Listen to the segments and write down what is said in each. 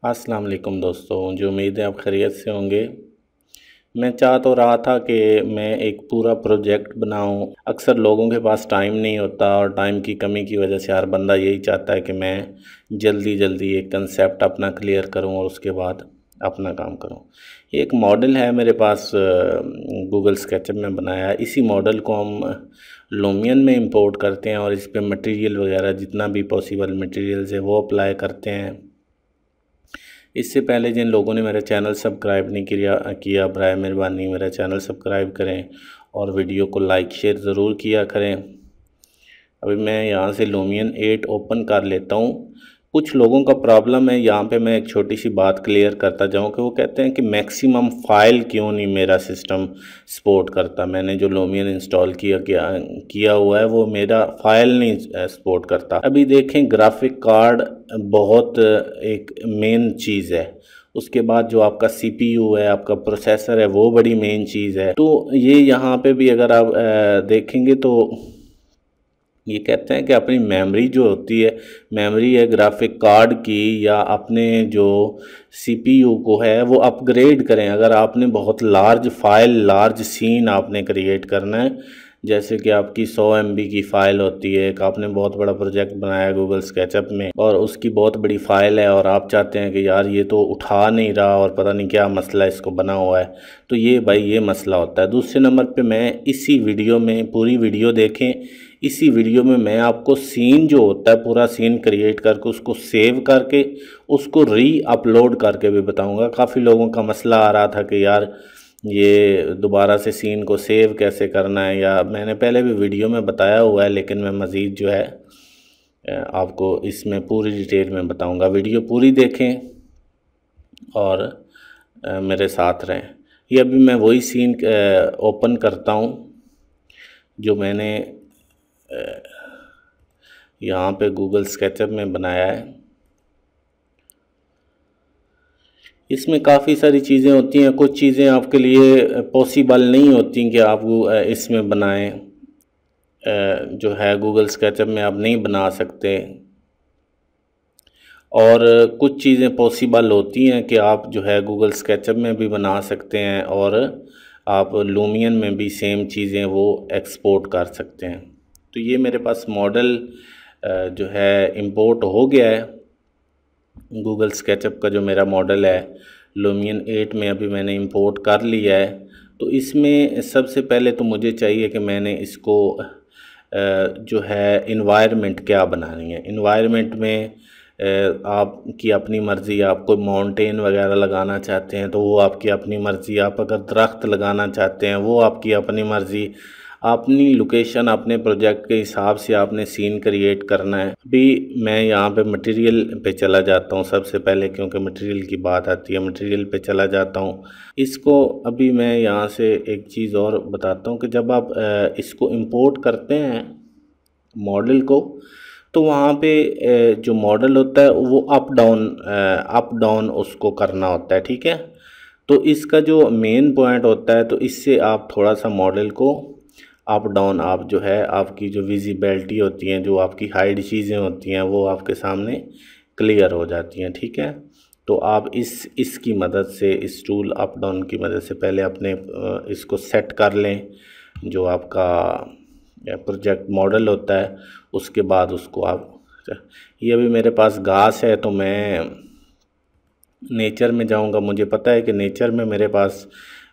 अस्सलाम वालेकुम दोस्तों, मुझे उम्मीद है आप खैरियत से होंगे। मैं चाह तो रहा था कि मैं एक पूरा प्रोजेक्ट बनाऊं। अक्सर लोगों के पास टाइम नहीं होता और टाइम की कमी की वजह से हर बंदा यही चाहता है कि मैं जल्दी जल्दी एक कंसेप्ट अपना क्लियर करूं और उसके बाद अपना काम करूं। एक मॉडल है मेरे पास, गूगल स्केचअप में बनाया है। इसी मॉडल को हम लूमियन में इंपोर्ट करते हैं और इस पर मटेरियल वगैरह जितना भी पॉसिबल मटेरियल्स है वो अप्लाई करते हैं। इससे पहले जिन लोगों ने मेरा चैनल सब्सक्राइब नहीं किया बराए मेहरबानी मेरा चैनल सब्सक्राइब करें और वीडियो को लाइक शेयर ज़रूर किया करें। अभी मैं यहाँ से लूमियन 8 ओपन कर लेता हूँ। कुछ लोगों का प्रॉब्लम है, यहाँ पे मैं एक छोटी सी बात क्लियर करता जाऊँ कि वो कहते हैं कि मैक्सिमम फ़ाइल क्यों नहीं मेरा सिस्टम सपोर्ट करता। मैंने जो लूमियन इंस्टॉल किया हुआ है वो मेरा फ़ाइल नहीं सपोर्ट करता। अभी देखें, ग्राफिक कार्ड बहुत एक मेन चीज़ है। उसके बाद जो आपका सीपीयू है, आपका प्रोसेसर है, वो बड़ी मेन चीज़ है। तो ये यहाँ पे भी अगर आप देखेंगे तो ये कहते हैं कि अपनी मेमोरी जो होती है, मेमोरी है ग्राफिक कार्ड की या अपने जो सीपीयू को है वो अपग्रेड करें। अगर आपने बहुत लार्ज फाइल, लार्ज सीन आपने क्रिएट करना है, जैसे कि आपकी 100 MB की फ़ाइल होती है, एक आपने बहुत बड़ा प्रोजेक्ट बनाया गूगल स्केचअप में और उसकी बहुत बड़ी फ़ाइल है और आप चाहते हैं कि यार ये तो उठा नहीं रहा और पता नहीं क्या मसला इसको बना हुआ है, तो ये मसला होता है। दूसरे नंबर पे मैं इसी वीडियो में, पूरी वीडियो देखें, इसी वीडियो में मैं आपको सीन जो होता है पूरा सीन क्रिएट करके उसको सेव करके उसको री अपलोड करके भी बताऊंगा। काफ़ी लोगों का मसला आ रहा था कि यार ये दोबारा से सीन को सेव कैसे करना है, या मैंने पहले भी वीडियो में बताया हुआ है लेकिन मैं मज़ीद जो है आपको इसमें पूरी डिटेल में बताऊंगा। वीडियो पूरी देखें और मेरे साथ रहें। ये अभी मैं वही सीन ओपन करता हूँ जो मैंने यहाँ पे गूगल स्केचअप में बनाया है। इसमें काफ़ी सारी चीज़ें होती हैं, कुछ चीज़ें आपके लिए पॉसिबल नहीं होती कि आप इसमें बनाएं, जो है गूगल स्केचअप में आप नहीं बना सकते, और कुछ चीज़ें पॉसिबल होती हैं कि आप जो है गूगल स्केचअप में भी बना सकते हैं और आप लूमियन में भी सेम चीज़ें वो एक्सपोर्ट कर सकते हैं। तो ये मेरे पास मॉडल जो है इंपोर्ट हो गया है। गूगल स्केचअप का जो मेरा मॉडल है लूमियन 8 में अभी मैंने इंपोर्ट कर लिया है। तो इसमें सबसे पहले तो मुझे चाहिए कि मैंने इसको जो है इन्वायरमेंट क्या बनानी है। इन्वायरमेंट में आपकी अपनी मर्ज़ी, आप कोई माउंटेन वगैरह लगाना चाहते हैं तो वो आपकी अपनी मर्ज़ी, आप अगर दरख्त लगाना चाहते हैं वो आपकी अपनी मर्ज़ी, अपनी लोकेशन, अपने प्रोजेक्ट के हिसाब से आपने सीन क्रिएट करना है। अभी मैं यहाँ पे मटेरियल पे चला जाता हूँ सबसे पहले, क्योंकि मटेरियल की बात आती है, मटेरियल पे चला जाता हूँ। इसको अभी मैं यहाँ से एक चीज़ और बताता हूँ कि जब आप इसको इंपोर्ट करते हैं मॉडल को, तो वहाँ पे जो मॉडल होता है वो अप डाउन उसको करना होता है, ठीक है। तो इसका जो मेन पॉइंट होता है, तो इससे आप थोड़ा सा मॉडल को अप डाउन, आप जो है आपकी जो विजिबिलिटी होती है, जो आपकी हाइड चीज़ें होती हैं वो आपके सामने क्लियर हो जाती हैं, ठीक है। तो आप इसकी मदद से, इस टूल अप डाउन की मदद से पहले अपने इसको सेट कर लें जो आपका प्रोजेक्ट मॉडल होता है। उसके बाद उसको आप, ये अभी मेरे पास घास है तो मैं नेचर में जाऊंगा। मुझे पता है कि नेचर में मेरे पास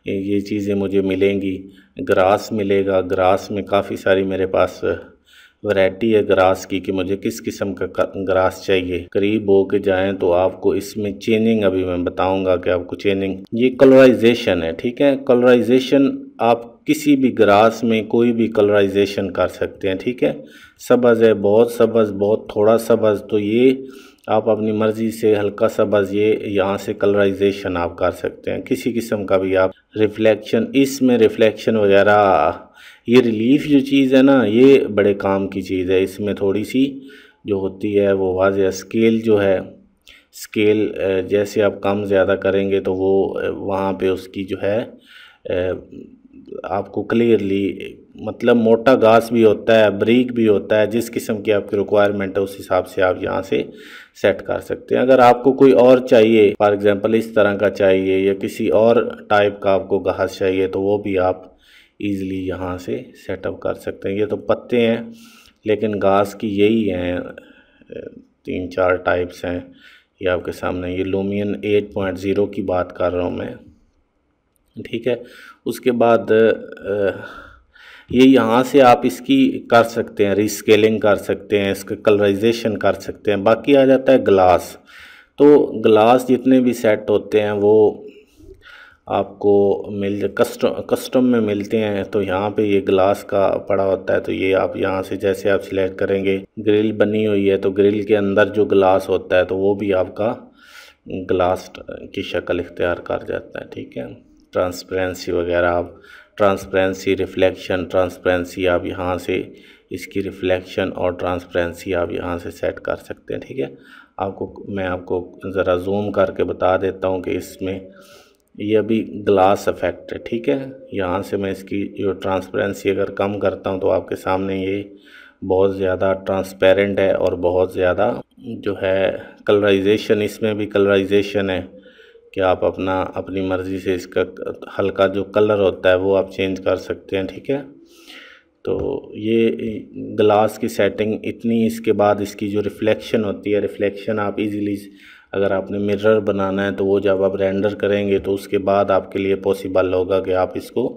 ये चीज़ें मुझे मिलेंगी। ग्रास मिलेगा, ग्रास में काफ़ी सारी मेरे पास वैरायटी है ग्रास की कि मुझे किस किस्म का ग्रास चाहिए। करीब हो के जाएँ तो आपको इसमें चेंजिंग अभी मैं बताऊंगा कि आपको चेंजिंग, ये कलराइजेशन है, ठीक है। कलराइजेशन आप किसी भी ग्रास में कोई भी कलराइजेशन कर सकते हैं, ठीक है। सब्ज़ है, बहुत सब्ज़, बहुत थोड़ा सब्ज़, तो ये आप अपनी मर्ज़ी से हल्का सब्ज़ ये यहाँ से कलराइजेशन आप कर सकते हैं, किसी किस्म का भी आप। रिफ्लेक्शन, इसमें रिफ्लेक्शन वगैरह, ये रिलीफ जो चीज़ है ना, ये बड़े काम की चीज़ है। इसमें थोड़ी सी जो होती है वो वाज़ेह स्केल जो है, स्केल जैसे आप कम ज़्यादा करेंगे तो वो वहाँ पे उसकी जो है आपको क्लियरली, मतलब मोटा घास भी होता है, बारीक भी होता है, जिस किस्म की आपकी रिक्वायरमेंट है उस हिसाब से आप यहाँ से सेट कर सकते हैं। अगर आपको कोई और चाहिए, फॉर एग्जांपल इस तरह का चाहिए या किसी और टाइप का आपको घास चाहिए, तो वो भी आप इजीली यहाँ से सेटअप कर सकते हैं। ये तो पत्ते हैं, लेकिन घास की यही हैं, 3-4 टाइप्स हैं ये आपके सामने। ये लूमियन 8.0 की बात कर रहा हूँ मैं, ठीक है। उसके बाद ये यहाँ से आप इसकी कर सकते हैं, रीस्केलिंग कर सकते हैं, इसका कलराइजेशन कर सकते हैं। बाकी आ जाता है ग्लास। तो ग्लास जितने भी सेट होते हैं वो आपको कस्टम में मिलते हैं। तो यहाँ पे ये ग्लास का पड़ा होता है, तो ये आप यहाँ से जैसे आप सिलेक्ट करेंगे, ग्रिल बनी हुई है तो ग्रिल के अंदर जो ग्लास होता है तो वो भी आपका ग्लास की शक्ल इख्तियार कर जाता है, ठीक है। ट्रांसपेरेंसी वगैरह आप ट्रांसपेरेंसी, रिफ्लेक्शन, ट्रांसपेरेंसी आप यहाँ से इसकी रिफ्लेक्शन और ट्रांसपेरेंसी आप यहाँ से सेट कर सकते हैं, ठीक है। मैं आपको ज़रा जूम करके बता देता हूँ कि इसमें ये अभी ग्लास इफेक्ट है, ठीक है। यहाँ से मैं इसकी जो ट्रांसपेरेंसी अगर कम करता हूँ तो आपके सामने ये बहुत ज़्यादा ट्रांसपेरेंट है और बहुत ज़्यादा जो है कलराइजेशन, इसमें भी कलराइजेशन है कि आप अपनी मर्ज़ी से इसका हल्का जो कलर होता है वो आप चेंज कर सकते हैं, ठीक है। तो ये ग्लास की सेटिंग इतनी। इसके बाद इसकी जो रिफ्लेक्शन होती है, रिफ्लेक्शन आप इजीली, अगर आपने मिरर बनाना है तो वो जब आप रेंडर करेंगे तो उसके बाद आपके लिए पॉसिबल होगा कि आप इसको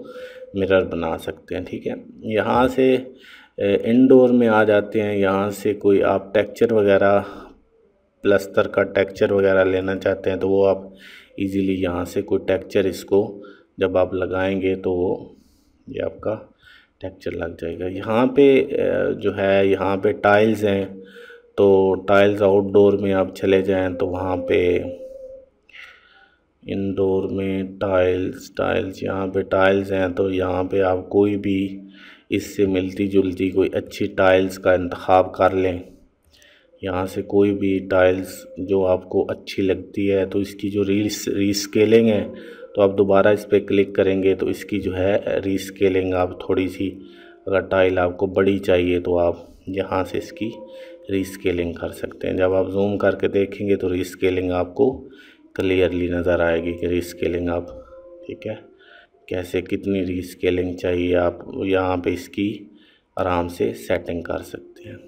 मिरर बना सकते हैं, ठीक है। यहाँ से इंडोर में आ जाते हैं। यहाँ से कोई आप टेक्सचर वगैरह, प्लस्तर का टेक्सचर वगैरह लेना चाहते हैं तो वो आप इजीली यहाँ से कोई टेक्सचर, इसको जब आप लगाएंगे तो ये आपका टेक्सचर लग जाएगा। यहाँ पे जो है यहाँ पे टाइल्स हैं, तो टाइल्स आउटडोर में आप चले जाएं तो वहाँ पे इंडोर में टाइल्स यहाँ पे टाइल्स हैं, तो यहाँ पे आप कोई भी इससे मिलती जुलती कोई अच्छी टाइल्स का इंतखाब कर लें। यहाँ से कोई भी टाइल्स जो आपको अच्छी लगती है, तो इसकी जो रीस्केलिंग है, तो आप दोबारा इस पर क्लिक करेंगे तो इसकी जो है रीस्केलिंग आप थोड़ी सी, अगर टाइल आपको बड़ी चाहिए तो आप यहाँ से इसकी रीस्केलिंग कर सकते हैं। जब आप जूम करके देखेंगे तो रीस्केलिंग आपको क्लियरली नज़र आएगी कि रीस्केलिंग आप, ठीक है, कैसे कितनी रीस्केलिंग चाहिए आप यहाँ पे इसकी आराम से सेटिंग कर सकते हैं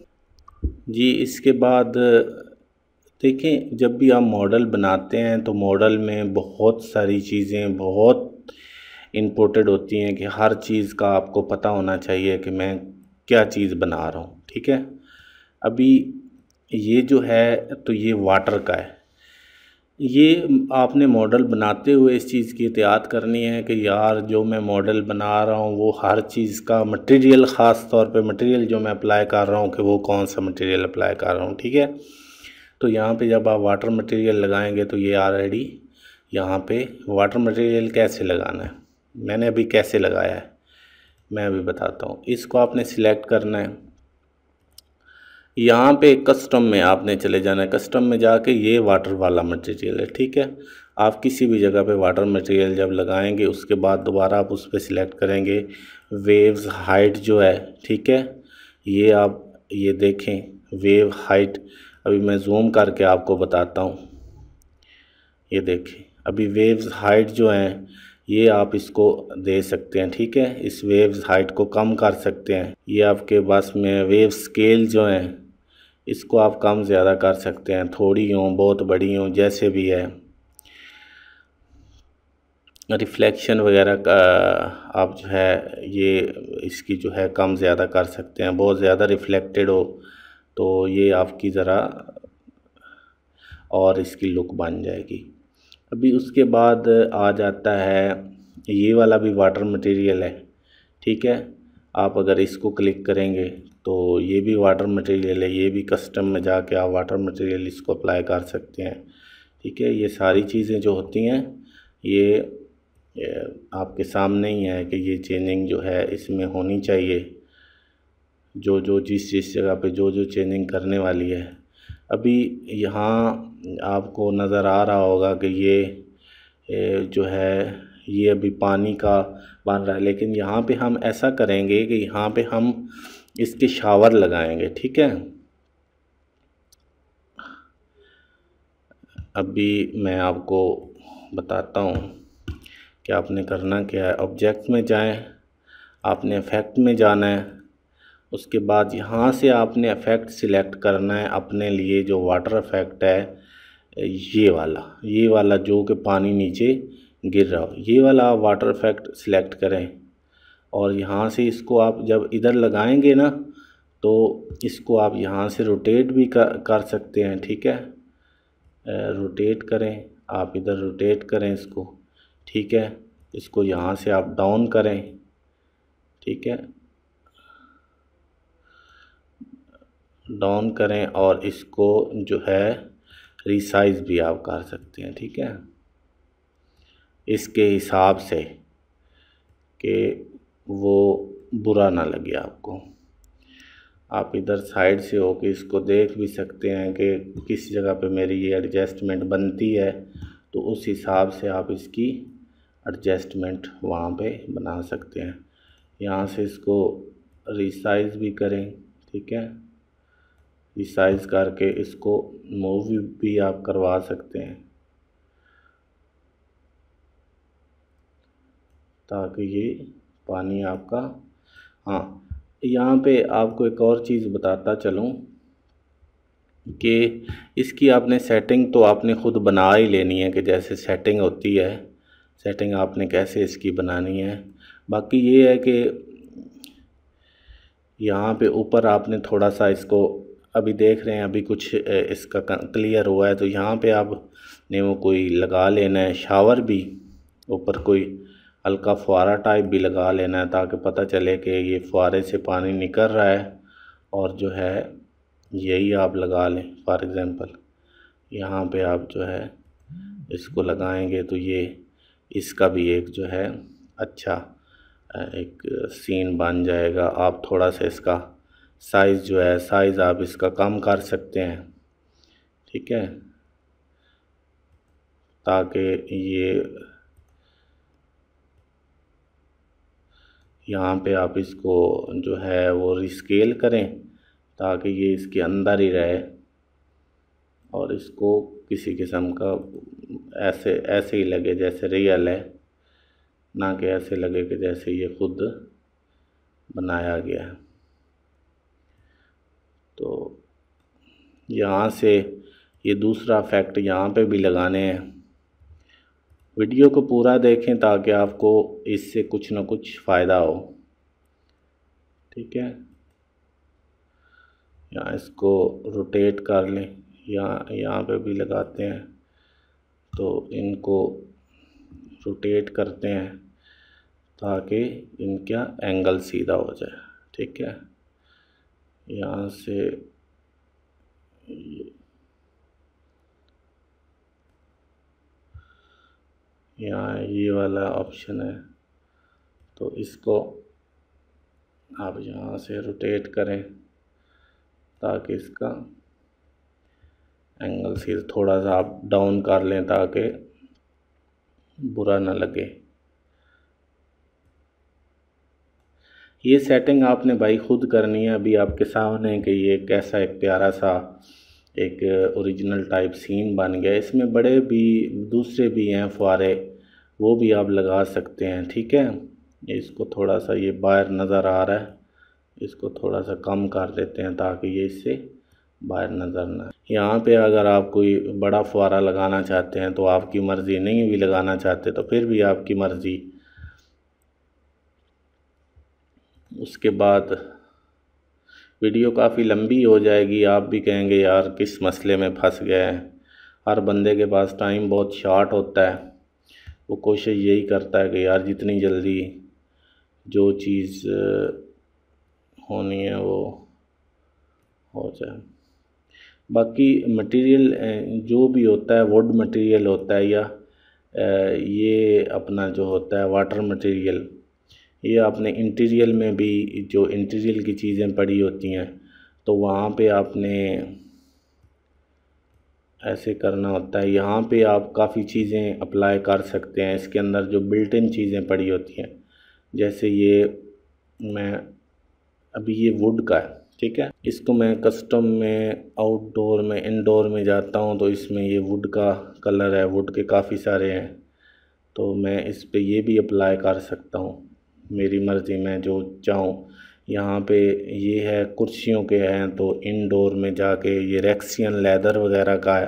जी। इसके बाद देखें, जब भी आप मॉडल बनाते हैं तो मॉडल में बहुत सारी चीज़ें बहुत इम्पोर्टेंट होती हैं कि हर चीज़ का आपको पता होना चाहिए कि मैं क्या चीज़ बना रहा हूँ, ठीक है। अभी ये जो है तो ये वाटर का है। ये आपने मॉडल बनाते हुए इस चीज़ की एहतियात करनी है कि यार जो मैं मॉडल बना रहा हूँ वो हर चीज़ का मटेरियल, ख़ास तौर पे मटेरियल जो मैं अप्लाई कर रहा हूँ कि वो कौन सा मटेरियल अप्लाई कर रहा हूँ, ठीक है। तो यहाँ पे जब आप वाटर मटेरियल लगाएंगे तो ये ऑलरेडी यहाँ पे वाटर मटेरियल कैसे लगाना है, मैंने अभी कैसे लगाया है मैं अभी बताता हूँ। इसको आपने सिलेक्ट करना है, यहाँ पे कस्टम में आपने चले जाना है। कस्टम में जाके ये वाटर वाला मटेरियल है, ठीक है। आप किसी भी जगह पे वाटर मटेरियल जब लगाएंगे उसके बाद दोबारा आप उस पर सिलेक्ट करेंगे वेव्स हाइट जो है, ठीक है। ये आप ये देखें वेव हाइट, अभी मैं जूम करके आपको बताता हूँ। ये देखें अभी वेव्स हाइट जो हैं ये आप इसको दे सकते हैं, ठीक है। इस वेव्स हाइट को कम कर सकते हैं। ये आपके पास में वेव स्केल जो हैं इसको आप कम ज़्यादा कर सकते हैं, थोड़ी हों बहुत बड़ी हों जैसे भी है। रिफ्लेक्शन वगैरह का आप जो है ये इसकी जो है कम ज़्यादा कर सकते हैं। बहुत ज़्यादा रिफ्लेक्टेड हो तो ये आपकी ज़रा और इसकी लुक बन जाएगी। अभी उसके बाद आ जाता है ये वाला भी वाटर मटेरियल है, ठीक है। आप अगर इसको क्लिक करेंगे तो ये भी वाटर मटेरियल है। ये भी कस्टम में जाके आप वाटर मटेरियल इसको अप्लाई कर सकते हैं, ठीक है। ये सारी चीज़ें जो होती हैं ये आपके सामने ही है कि ये चेंजिंग जो है इसमें होनी चाहिए, जो जिस जगह पे जो चेंजिंग करने वाली है। अभी यहाँ आपको नज़र आ रहा होगा कि ये जो है ये अभी पानी का बन रहा है। लेकिन यहाँ पे हम ऐसा करेंगे कि यहाँ पे हम इसके शावर लगाएंगे, ठीक है। अभी मैं आपको बताता हूँ कि आपने करना क्या है। ऑब्जेक्ट में जाएं, आपने इफ़ेक्ट में जाना है, उसके बाद यहाँ से आपने इफ़ेक्ट सिलेक्ट करना है अपने लिए। जो वाटर इफ़ेक्ट है ये वाला जो कि पानी नीचे गिर रहा हो, ये वाला वाटर इफ़ेक्ट सिलेक्ट करें। और यहाँ से इसको आप जब इधर लगाएंगे ना, तो इसको आप यहाँ से रोटेट भी कर सकते हैं, ठीक है। रोटेट करें, आप इधर रोटेट करें इसको, ठीक है। इसको यहाँ से आप डाउन करें, ठीक है, डाउन करें। और इसको जो है रिसाइज भी आप कर सकते हैं, ठीक है, इसके हिसाब से कि वो बुरा ना लगे आपको। आप इधर साइड से होके इसको देख भी सकते हैं कि किस जगह पे मेरी ये एडजस्टमेंट बनती है, तो उस हिसाब से आप इसकी एडजस्टमेंट वहाँ पे बना सकते हैं। यहाँ से इसको रिसाइज भी करें, ठीक है, रिसाइज करके इसको मूव भी आप करवा सकते हैं, ताकि ये पानी आपका। हाँ, यहाँ पे आपको एक और चीज़ बताता चलूँ कि इसकी आपने सेटिंग तो आपने ख़ुद बना ही लेनी है, कि जैसे सेटिंग होती है, सेटिंग आपने कैसे इसकी बनानी है। बाकी ये है कि यहाँ पे ऊपर आपने थोड़ा सा इसको, अभी देख रहे हैं अभी कुछ इसका क्लियर हुआ है, तो यहाँ पे आपने वो कोई लगा लेना है शावर भी, ऊपर कोई हल्का फुहारा टाइप भी लगा लेना है, ताकि पता चले कि ये फुहारे से पानी निकल रहा है। और जो है यही आप लगा लें, फॉर एग्ज़ाम्पल यहाँ पे आप जो है इसको लगाएंगे तो ये इसका भी एक जो है अच्छा एक सीन बन जाएगा। आप थोड़ा सा इसका साइज़ जो है, साइज़ आप इसका कम कर सकते हैं, ठीक है, ताकि ये यहाँ पे आप इसको जो है वो रिस्केल करें, ताकि ये इसके अंदर ही रहे और इसको किसी किस्म का ऐसे ही लगे जैसे रियल है, ना कि ऐसे लगे कि जैसे ये खुद बनाया गया है। तो यहाँ से ये दूसरा इफ़ेक्ट यहाँ पे भी लगाने हैं। वीडियो को पूरा देखें ताकि आपको इससे कुछ ना कुछ फ़ायदा हो, ठीक है। यहाँ इसको रोटेट कर लें, यहाँ पे भी लगाते हैं, तो इनको रोटेट करते हैं ताकि इनका एंगल सीधा हो जाए, ठीक है। यहाँ से यहाँ ये वाला ऑप्शन है, तो इसको आप यहाँ से रोटेट करें ताकि इसका एंगल सीधा, थोड़ा सा आप डाउन कर लें ताकि बुरा ना लगे। ये सेटिंग आपने भाई खुद करनी है। अभी आपके सामने कि ये कैसा एक प्यारा सा एक ओरिजिनल टाइप सीन बन गया। इसमें बड़े भी दूसरे भी हैं फुहारे, वो भी आप लगा सकते हैं, ठीक है। इसको थोड़ा सा ये बाहर नज़र आ रहा है, इसको थोड़ा सा कम कर देते हैं ताकि ये इससे बाहर नज़र ना। यहाँ पे अगर आप कोई बड़ा फुहारा लगाना चाहते हैं तो आपकी मर्ज़ी, नहीं भी लगाना चाहते तो फिर भी आपकी मर्ज़ी। उसके बाद वीडियो काफ़ी लंबी हो जाएगी, आप भी कहेंगे यार किस मसले में फंस गए हैं। हर बंदे के पास टाइम बहुत शॉर्ट होता है, वो कोशिश यही करता है कि यार जितनी जल्दी जो चीज़ होनी है वो हो जाए। बाकी मटेरियल जो भी होता है, वुड मटेरियल होता है या ये अपना जो होता है वाटर मटेरियल, ये आपने इंटीरियल में भी जो इंटीरियल की चीज़ें पड़ी होती हैं तो वहाँ पे आपने ऐसे करना होता है। यहाँ पे आप काफ़ी चीज़ें अप्लाई कर सकते हैं, इसके अंदर जो बिल्ट इन चीज़ें पड़ी होती हैं जैसे ये मैं अभी ये वुड का है, ठीक है। इसको मैं कस्टम में, आउटडोर में, इंडोर में जाता हूँ तो इसमें ये वुड का कलर है, वुड के काफ़ी सारे हैं, तो मैं इस पे ये भी अप्लाई कर सकता हूँ मेरी मर्ज़ी, मैं जो चाहूँ। यहाँ पे ये है कुर्सियों के हैं, तो इंडोर में जाके ये रेक्सियन लेदर वगैरह का है,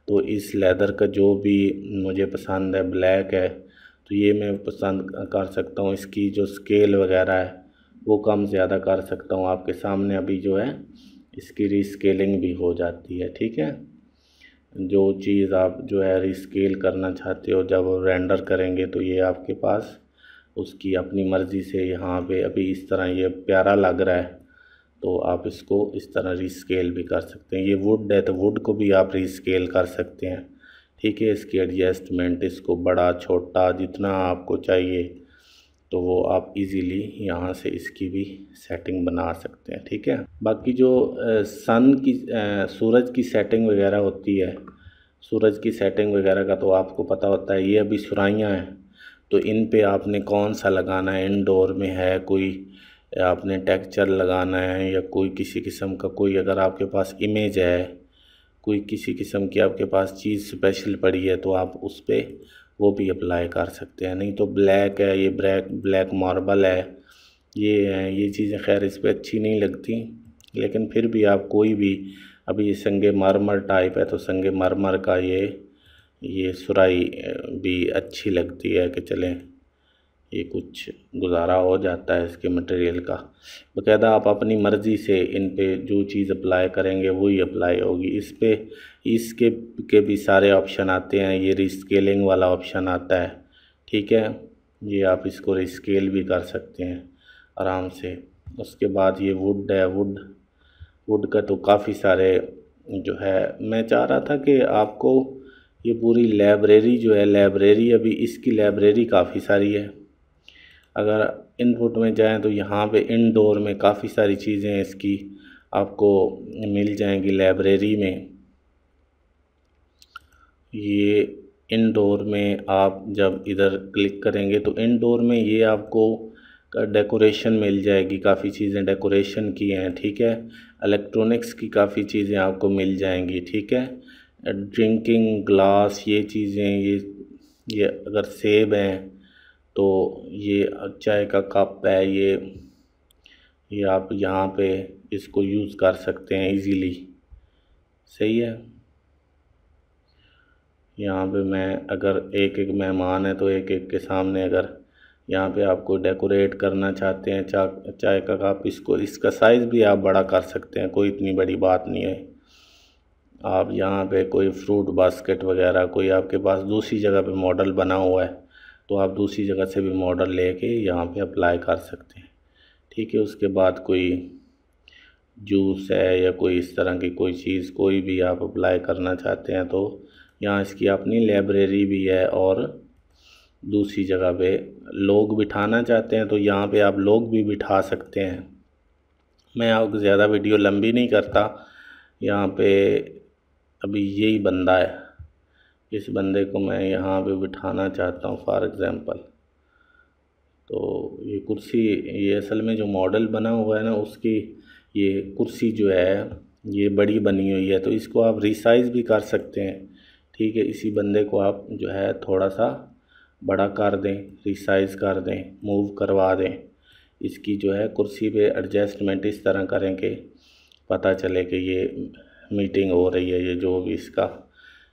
तो इस लेदर का जो भी मुझे पसंद है, ब्लैक है, तो ये मैं पसंद कर सकता हूँ। इसकी जो स्केल वगैरह है वो कम ज़्यादा कर सकता हूँ। आपके सामने अभी जो है इसकी रीस्केलिंग भी हो जाती है, ठीक है। जो चीज़ आप जो है रीस्केल करना चाहते हो, जब रेंडर करेंगे तो ये आपके पास उसकी अपनी मर्ज़ी से, यहाँ पे अभी इस तरह ये प्यारा लग रहा है तो आप इसको इस तरह रीस्केल भी कर सकते हैं। ये वुड है तो वुड को भी आप रीस्केल कर सकते हैं, ठीक है। इसकी एडजस्टमेंट, इसको बड़ा छोटा जितना आपको चाहिए तो वो आप इजीली यहाँ से इसकी भी सेटिंग बना सकते हैं, ठीक है। बाकी जो सन की सूरज की सेटिंग वगैरह होती है, सूरज की सेटिंग वगैरह का तो आपको पता होता है। ये अभी सुराइयाँ हैं तो इन पे आपने कौन सा लगाना है, इंडोर में है कोई आपने टेक्सचर लगाना है या कोई किसी किस्म का, कोई अगर आपके पास इमेज है, कोई किसी किस्म की आपके पास चीज़ स्पेशल पड़ी है तो आप उस पर वो भी अप्लाई कर सकते हैं। नहीं तो ब्लैक है, ये ब्लैक मार्बल है, ये है, ये चीज़ें खैर इस पर अच्छी नहीं लगती, लेकिन फिर भी आप कोई भी, अभी ये संगे मरमर टाइप है तो संगे मरमर का ये सुराई भी अच्छी लगती है कि चलें ये कुछ गुजारा हो जाता है इसके मटेरियल का। बाकायदा आप अपनी मर्ज़ी से इन पे जो चीज़ अप्लाई करेंगे वही अप्लाई होगी। इस पे इसके के भी सारे ऑप्शन आते हैं, ये रीस्केलिंग वाला ऑप्शन आता है, ठीक है। ये आप इसको रीस्केल भी कर सकते हैं आराम से। उसके बाद ये वुड है, वुड का तो काफ़ी सारे जो है, मैं चाह रहा था कि आपको ये पूरी लाइब्रेरी जो है, लाइब्रेरी अभी इसकी लाइब्रेरी काफ़ी सारी है। अगर इनपुट में जाएं तो यहाँ पे इंडोर में काफ़ी सारी चीज़ें इसकी आपको मिल जाएंगी लाइब्रेरी में। ये इंडोर में आप जब इधर क्लिक करेंगे तो इंडोर में ये आपको डेकोरेशन मिल जाएगी, काफ़ी चीज़ें डेकोरेशन की हैं, ठीक है। इलेक्ट्रॉनिक्स की काफ़ी चीज़ें आपको मिल जाएंगी, ठीक है। ड्रिंकिंग ग्लास, ये चीज़ें, ये अगर सेब हैं तो ये चाय का कप है, ये आप यहाँ पे इसको यूज़ कर सकते हैं इजीली, सही है। यहाँ पे मैं अगर एक एक मेहमान है तो एक एक के सामने अगर यहाँ पे आपको डेकोरेट करना चाहते हैं चाय का कप, इसको इसका साइज़ भी आप बड़ा कर सकते हैं, कोई इतनी बड़ी बात नहीं है। आप यहाँ पे कोई फ्रूट बास्केट वगैरह कोई आपके पास दूसरी जगह पे मॉडल बना हुआ है तो आप दूसरी जगह से भी मॉडल लेके यहाँ पे अप्लाई कर सकते हैं, ठीक है। उसके बाद कोई जूस है या कोई इस तरह की कोई चीज़ कोई भी आप अप्लाई करना चाहते हैं तो यहाँ इसकी अपनी लाइब्रेरी भी है। और दूसरी जगह पे लोग बिठाना चाहते हैं तो यहाँ पे आप लोग भी बिठा सकते हैं। मैं आपको ज़्यादा वीडियो लंबी नहीं करता। यहाँ पे अभी यही बंदा है, इस बंदे को मैं यहाँ पे बिठाना चाहता हूँ फॉर एग्ज़ाम्पल। तो ये कुर्सी, ये असल में जो मॉडल बना हुआ है ना उसकी ये कुर्सी जो है ये बड़ी बनी हुई है तो इसको आप रिसाइज़ भी कर सकते हैं, ठीक है। इसी बंदे को आप जो है थोड़ा सा बड़ा कर दें, रिसाइज़ कर दें, मूव करवा दें। इसकी जो है कुर्सी पे एडजस्टमेंट इस तरह करें कि पता चले कि ये मीटिंग हो रही है, ये जो भी इसका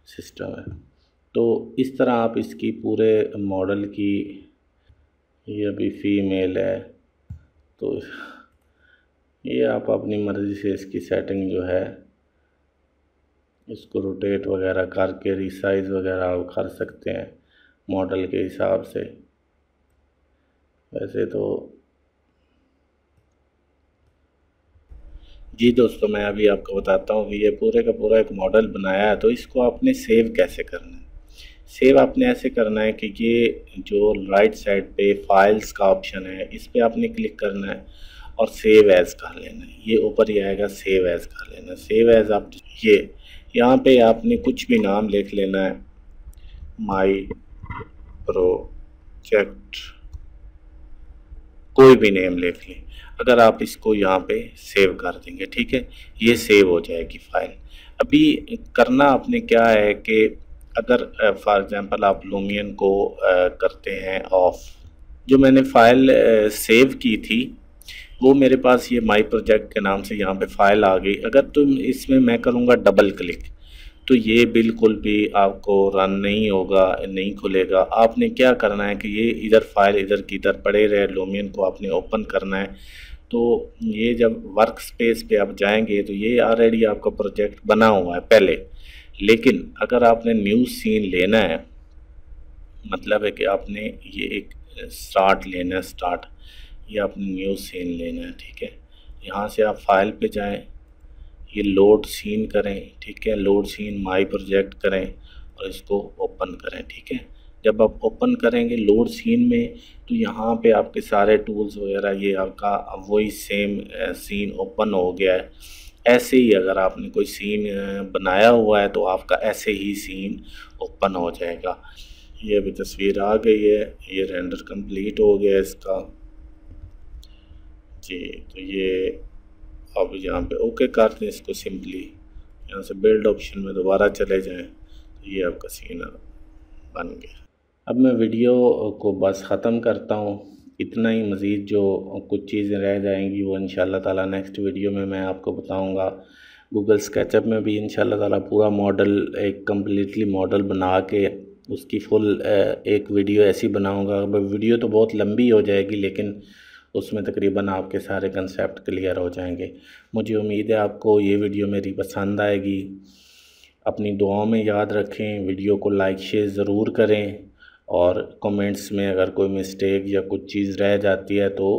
सिस्टम है। तो इस तरह आप इसकी पूरे मॉडल की, ये अभी फ़ीमेल है तो ये आप अपनी मर्ज़ी से इसकी सेटिंग जो है इसको रोटेट वगैरह करके रिसाइज़ वगैरह आप कर सकते हैं मॉडल के हिसाब से। वैसे तो जी दोस्तों, मैं अभी आपको बताता हूँ कि ये पूरे का पूरा एक मॉडल बनाया है तो इसको आपने सेव कैसे करना है। सेव आपने ऐसे करना है कि ये जो राइट साइड पे फाइल्स का ऑप्शन है इस पर आपने क्लिक करना है और सेव एज़ कर लेना है। ये ऊपर ही आएगा सेव एज़ कर लेना है। सेव एज़ आप ये यहाँ पे आपने कुछ भी नाम लिख लेना है, माई प्रोजेक्ट कोई भी नेम लिख लें। अगर आप इसको यहाँ पे सेव कर देंगे, ठीक है, ये सेव हो जाएगी फाइल। अभी करना आपने क्या है कि अगर फॉर एग्जांपल आप लूमियन को करते हैं ऑफ, जो मैंने फ़ाइल सेव की थी वो मेरे पास ये माई प्रोजेक्ट के नाम से यहाँ पे फ़ाइल आ गई। अगर तुम इसमें मैं करूँगा डबल क्लिक तो ये बिल्कुल भी आपको रन नहीं होगा, नहीं खुलेगा। आपने क्या करना है कि ये इधर फाइल इधर की इधर पड़े रहे, लूमियन को आपने ओपन करना है। तो ये जब वर्क स्पेस पे आप जाएंगे तो ये ऑलरेडी आपका प्रोजेक्ट बना हुआ है पहले, लेकिन अगर आपने न्यू सीन लेना है, मतलब है कि आपने ये एक स्टार्ट लेना है, स्टार्ट, ये आपने न्यू सीन लेना है, ठीक है। यहाँ से आप फाइल पे जाएं, ये लोड सीन करें, ठीक है, लोड सीन माई प्रोजेक्ट करें और इसको ओपन करें, ठीक है। जब आप ओपन करेंगे लोड सीन में तो यहाँ पे आपके सारे टूल्स वगैरह ये आपका वही सेम सीन ओपन हो गया है। ऐसे ही अगर आपने कोई सीन बनाया हुआ है तो आपका ऐसे ही सीन ओपन हो जाएगा। ये अभी तस्वीर आ गई है, ये रेंडर कंप्लीट हो गया इसका जी। तो ये अब यहाँ पे ओके कर दें इसको, सिंपली यहाँ से बिल्ड ऑप्शन में दोबारा चले जाएं तो ये आपका सीन बन गया। अब मैं वीडियो को बस ख़त्म करता हूँ, इतना ही। मज़ीद जो कुछ चीज़ें रह जाएंगी वो इंशाल्लाह ताला नेक्स्ट वीडियो में मैं आपको बताऊँगा। गूगल स्केचअप में भी इंशाल्लाह ताला पूरा मॉडल, एक कम्प्लीटली मॉडल बना के उसकी फुल एक वीडियो ऐसी बनाऊँगा। वीडियो तो बहुत लंबी हो जाएगी लेकिन उसमें तकरीबन आपके सारे कंसेप्ट क्लियर हो जाएंगे। मुझे उम्मीद है आपको ये वीडियो मेरी पसंद आएगी। अपनी दुआओं में याद रखें, वीडियो को लाइक शेयर ज़रूर करें और कमेंट्स में अगर कोई मिस्टेक या कुछ चीज़ रह जाती है तो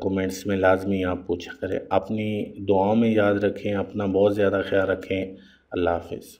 कमेंट्स में लाजमी आप पूछा करें। अपनी दुआओं में याद रखें, अपना बहुत ज़्यादा ख्याल रखें। अल्लाह हाफ़िज़।